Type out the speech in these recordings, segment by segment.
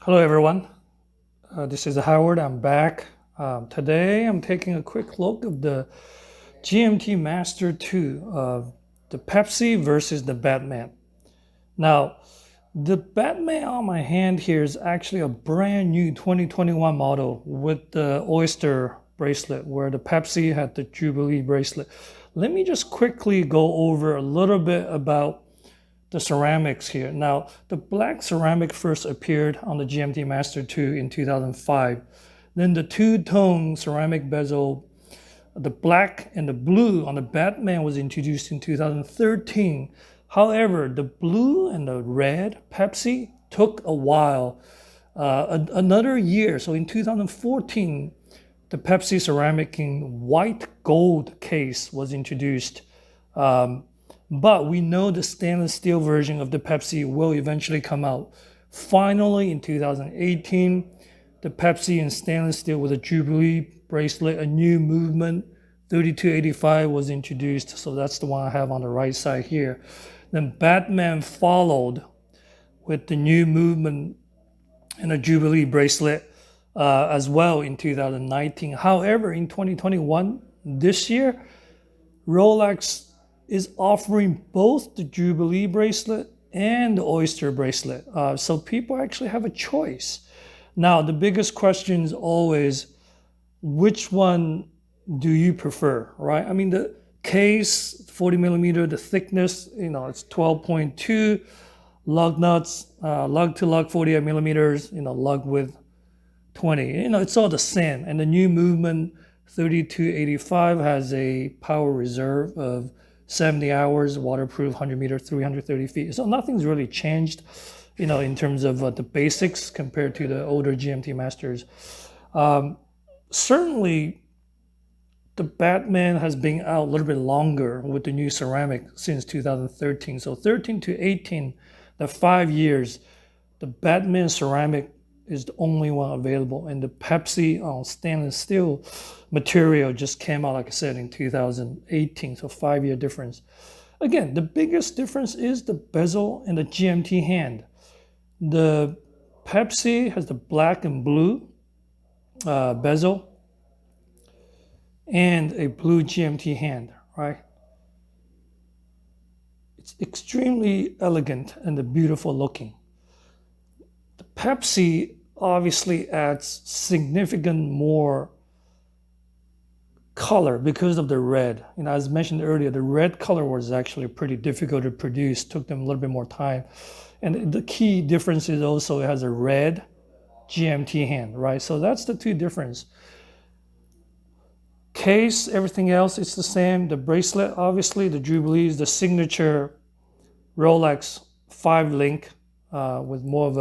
Hello everyone, this is Howard. I'm back. Today I'm taking a quick look of the GMT Master 2, the Pepsi versus the Batman. Now, the Batman on my hand here is actually a brand new 2021 model with the oyster bracelet, where the Pepsi had the jubilee bracelet. Let me just quickly go over a little bit about the ceramics here. Now, the black ceramic first appeared on the GMT Master 2 in 2005. Then the two-tone ceramic bezel, the black and the blue on the Batman, was introduced in 2013. However, the blue and the red Pepsi took a while, another year. So in 2014, the Pepsi ceramic in white gold case was introduced. But we know the stainless steel version of the Pepsi will eventually come out. Finally, in 2018, the Pepsi in stainless steel with a Jubilee bracelet, a new movement, 3285 was introduced. So that's the one I have on the right side here. Then Batman followed with the new movement and a Jubilee bracelet as well in 2019. However, in 2021, this year, Rolex is offering both the Jubilee bracelet and the oyster bracelet. So people actually have a choice. Now, the biggest question is always, which one do you prefer, right? I mean, the case, 40 millimeter, the thickness, it's 12.2, lug nuts, lug to lug 48 millimeters, lug width 20. It's all the same. And the new movement 3285 has a power reserve of 70 hours, waterproof, 100 meter, 330 feet. So nothing's really changed, in terms of the basics compared to the older GMT Masters. Certainly, the Batman has been out a little bit longer with the new ceramic since 2013. So 13 to 18, the 5 years, the Batman ceramic is the only one available. And the Pepsi stainless steel material just came out, like I said, in 2018. So 5-year difference. Again, the biggest difference is the bezel and the GMT hand. The Pepsi has the black and blue bezel and a blue GMT hand, right? It's extremely elegant and beautiful looking. The Pepsi obviously adds significant more color because of the red. As mentioned earlier, the red color was actually pretty difficult to produce, took them a little bit more time. And the key difference is also it has a red GMT hand, right? So that's the two difference. Case, everything else, it's the same. The bracelet, obviously, the Jubilee is the signature Rolex 5-link with more of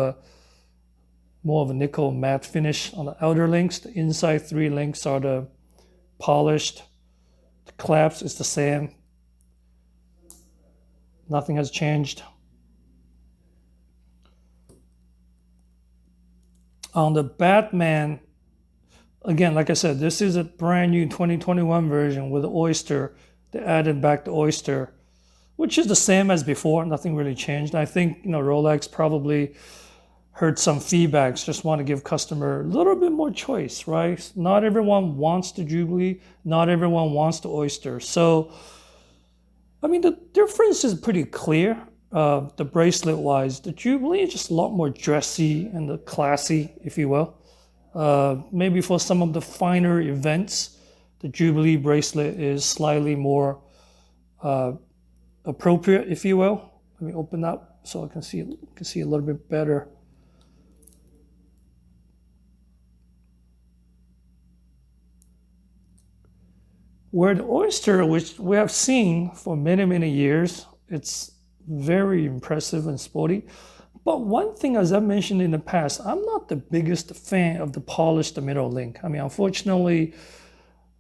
a nickel matte finish on the outer links. The inside 3 links are the polished. The clasp is the same. Nothing has changed. On the Batman, again, like I said, this is a brand new 2021 version with the oyster. They added back the oyster, which is the same as before. Nothing really changed. I think Rolex probably heard some feedbacks, just want to give customer a little bit more choice, right? Not everyone wants the Jubilee, not everyone wants the oyster. So, I mean, the difference is pretty clear. The bracelet wise, the Jubilee is just a lot more dressy and classy, if you will. Maybe for some of the finer events, the Jubilee bracelet is slightly more appropriate, if you will. Let me open up so I can see a little bit better. Where the oyster, which we have seen for many, many years, it's very impressive and sporty. But one thing, as I mentioned in the past, I'm not the biggest fan of the polished middle link. I mean, unfortunately,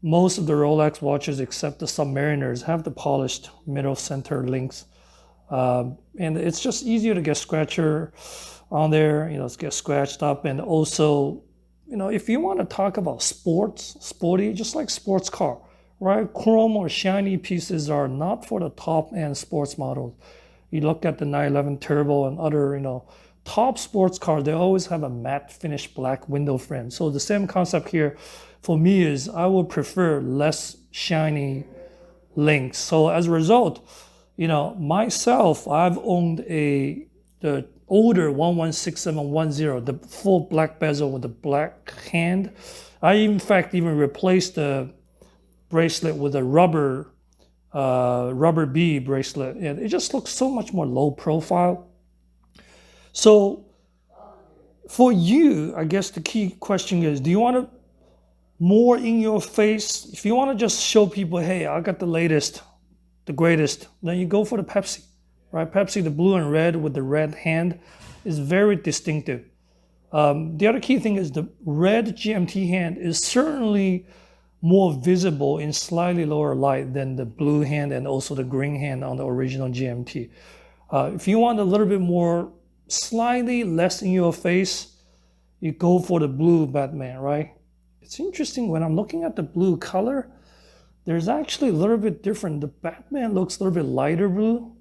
most of the Rolex watches, except the Submariners, have the polished middle center links. And it's just easier to get scratcher on there, get scratched up. And also, if you want to talk about sporty, just like sports car, right? Chrome or shiny pieces are not for the top-end sports models. You look at the 911 Turbo and other, top sports cars, they always have a matte finish black window frame. So the same concept here for me is I would prefer less shiny links. So as a result, myself, I've owned the older 116710, the full black bezel with the black hand. I in fact even replaced the bracelet with a rubber B bracelet, and it just looks so much more low profile. So for you, I guess the key question is, do you want to more in your face? If you want to just show people, hey, I got the latest, the greatest, then you go for the Pepsi, right? Pepsi, the blue and red with the red hand is very distinctive. The other key thing is the red GMT hand is certainly more visible in slightly lower light than the blue hand and also the green hand on the original GMT. If you want a little bit more, slightly less in your face, you go for the blue Batman, right? It's interesting when I'm looking at the blue color, there's actually a little bit different. The Batman looks a little bit lighter blue,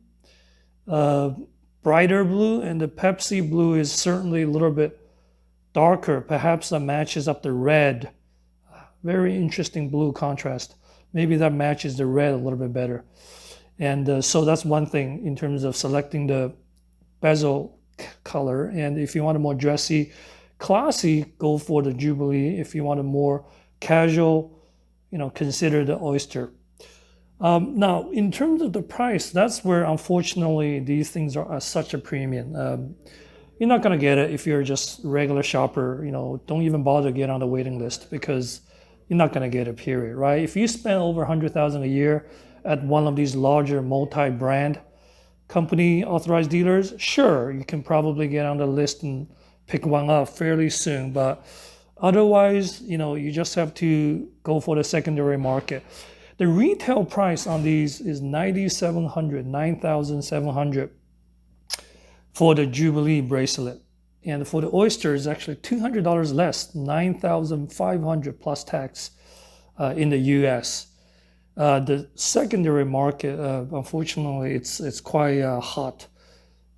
brighter blue, and the Pepsi blue is certainly a little bit darker. Perhaps that matches up the red. Very interesting blue contrast. Maybe that matches the red a little bit better. And so that's one thing in terms of selecting the bezel color. And if you want a more dressy, classy, go for the Jubilee. If you want a more casual, consider the Oyster. Now, in terms of the price, that's where unfortunately these things are at such a premium. You're not gonna get it if you're just a regular shopper. Don't even bother to get on the waiting list because you're not gonna get it, period, right? If you spend over $100,000 a year at one of these larger multi-brand company authorized dealers, sure, you can probably get on the list and pick one up fairly soon. But otherwise, you just have to go for the secondary market. The retail price on these is $9,700 for the Jubilee bracelet. And for the Oyster is actually $200 less, $9,500 plus tax in the US. The secondary market, unfortunately, it's quite hot.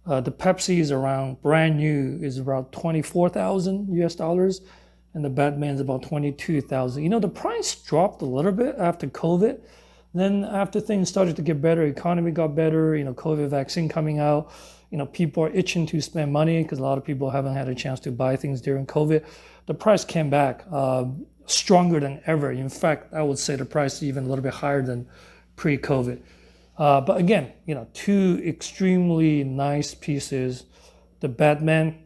The Pepsi is around, brand new, is about 24,000 US dollars, and the Batman's about 22,000. The price dropped a little bit after COVID. Then after things started to get better, economy got better, COVID vaccine coming out, people are itching to spend money because a lot of people haven't had a chance to buy things during COVID. The price came back stronger than ever. In fact, I would say the price is even a little bit higher than pre-COVID. But again, two extremely nice pieces. The Batman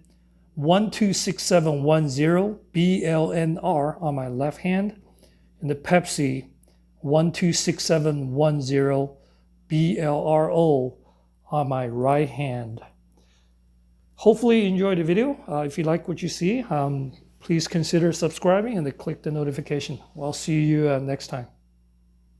126710 BLNR on my left hand, and the Pepsi 126710 BLRO on my right hand. Hopefully you enjoyed the video. If you like what you see, please consider subscribing and then click the notification. I'll see you next time.